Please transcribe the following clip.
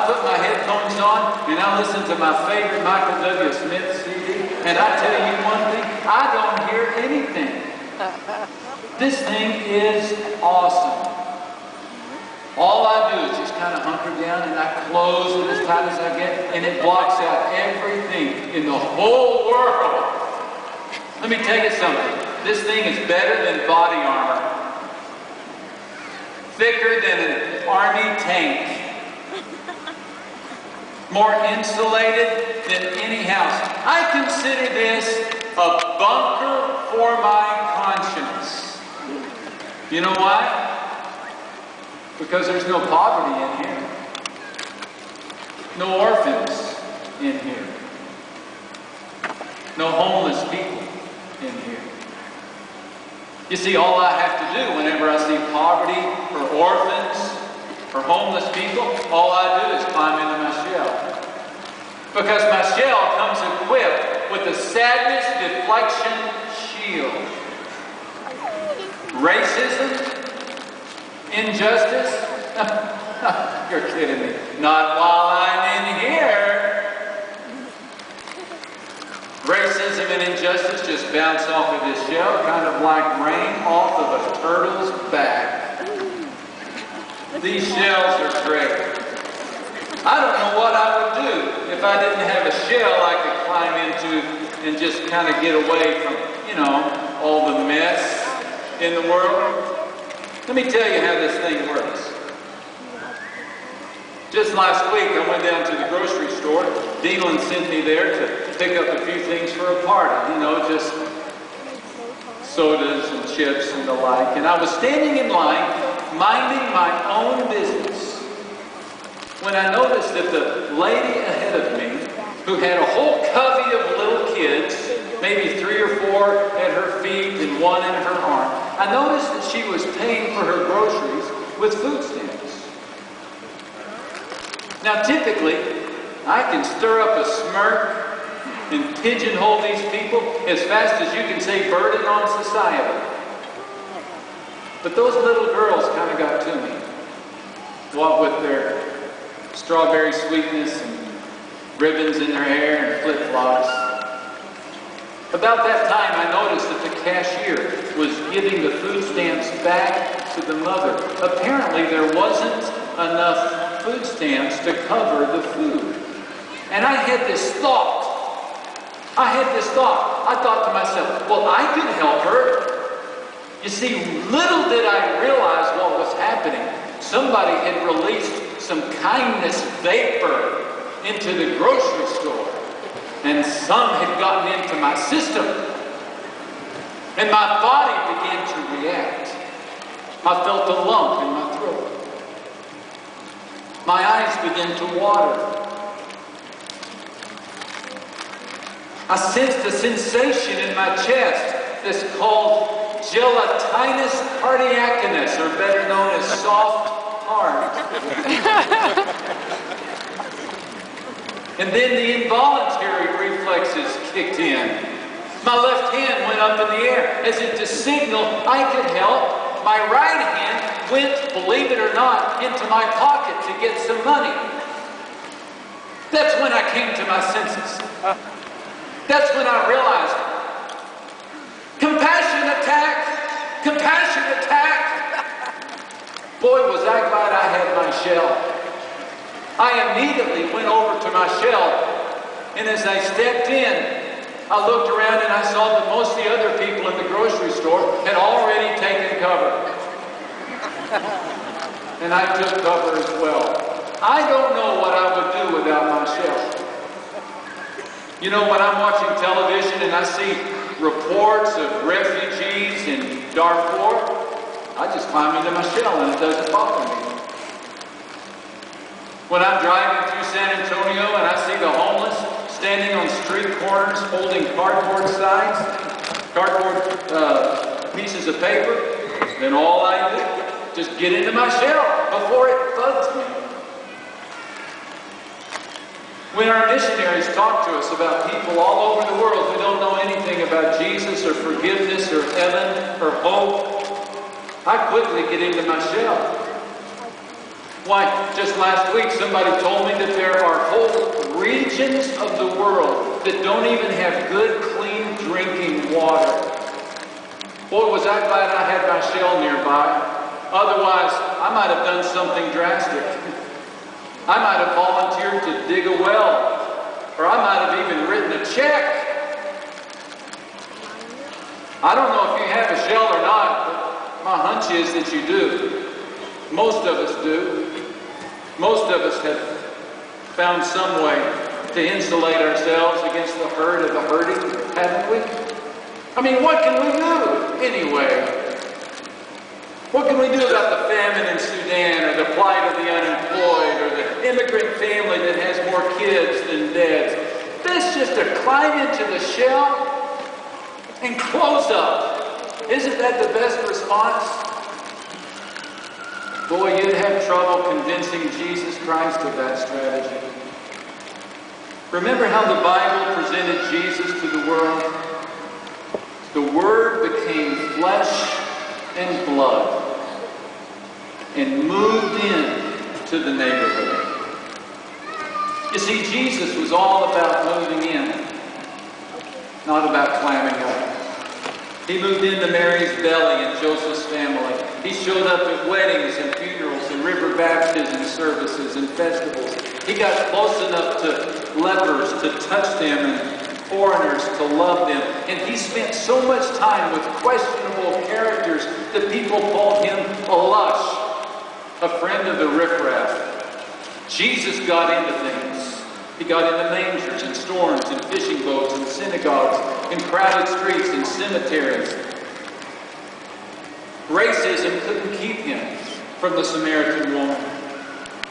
I put my headphones on and I listen to my favorite Michael W. Smith CD. And I tell you one thing, I don't hear anything. This thing is awesome. All I do is just kind of hunker down and I close it as tight as I get, and it blocks out everything in the whole world. Let me tell you something. This thing is better than body armor. Thicker than an army tank. More insulated than any house. I consider this a bunker for my conscience. You know why? Because there's no poverty in here. No orphans in here. No homeless people in here. You see, all I have to do whenever I see poverty or orphans or homeless people, all I do is climb into my shell. Because my shell comes equipped with a sadness deflection shield. Racism? Injustice? You're kidding me. Not while I'm in here. Racism and injustice just bounce off of this shell, kind of like rain off of a turtle's back. These shells are great. I don't know what I would do if I didn't have a shell I could climb into and just kind of get away from, all the mess in the world. Let me tell you how this thing works. Just last week, I went down to the grocery store. Dealan sent me there to pick up a few things for a party. Just sodas and chips and the like. And I was standing in line, minding my own business, when I noticed that the lady ahead of me, who had a whole covey of little kids, maybe 3 or 4 at her feet and 1 in her arm, I noticed that she was paying for her groceries with food stamps. Now typically, I can stir up a smirk and pigeonhole these people as fast as you can say burden on society. But those little girls kind of got to me. What with their strawberry sweetness and ribbons in their hair and flip-flops. About that time, I noticed that the cashier was giving the food stamps back to the mother. Apparently, there wasn't enough food stamps to cover the food. And I had this thought. I thought to myself, well, I could help her. You see, little did I realize what was happening. Somebody had released some kindness vapor into the grocery store. And some had gotten into my system. And my body began to react. I felt a lump in my throat. My eyes began to water. I sensed a sensation in my chest that's called gelatinous cardiacinus, or better known as soft heart. And then the involuntary reflexes kicked in. My left hand went up in the air as if to signal I could help. My right hand went, believe it or not, into my pocket to get some money. That's when I came to my senses. That's when I realized, compassion attack, compassion attack. Boy, was I glad I had my shell. I immediately went over to my shell, and as I stepped in, I looked around and I saw that most of the other people in the grocery store had already taken cover. And I took cover as well. I don't know what I would do without my shell. When I'm watching television and I see reports of refugees in Darfur, I just climb into my shell and it doesn't bother me. When I'm driving through San Antonio and I see the homeless standing on street corners holding cardboard signs, cardboard pieces of paper, then all I do, just get into my shell before it bugs me. When our missionaries talk to us about people all over the world who don't know anything about Jesus or forgiveness or heaven or hope, I quickly get into my shell. Why, just last week somebody told me that there are whole regions of the world that don't even have good, clean drinking water. Boy, was I glad I had my shell nearby. Otherwise, I might have done something drastic. I might have volunteered to dig a well, or I might have even written a check. I don't know if you have a shell or not, but my hunch is that you do. Most of us do. Most of us have found some way to insulate ourselves against the hurt of the hurting, haven't we? I mean, what can we do anyway? What can we do about the famine in Sudan, or the plight of the unemployed, or the immigrant family that has more kids than dads? That's just to climb into the shell and close up. Isn't that the best response? Boy, you'd have trouble convincing Jesus Christ of that strategy. Remember how the Bible presented Jesus to the world? The Word became flesh and blood and moved in to the neighborhood. You see, Jesus was all about moving in, not about climbing up. He moved into Mary's belly and Joseph's family. He showed up at weddings and funerals and river baptism services and festivals. He got close enough to lepers to touch them and foreigners to love them. And he spent so much time with questionable characters that people called him a lush, a friend of the riffraff. Jesus got into things. He got into mangers and storms and fishing boats and synagogues and crowded streets and cemeteries. Racism couldn't keep him from the Samaritan woman.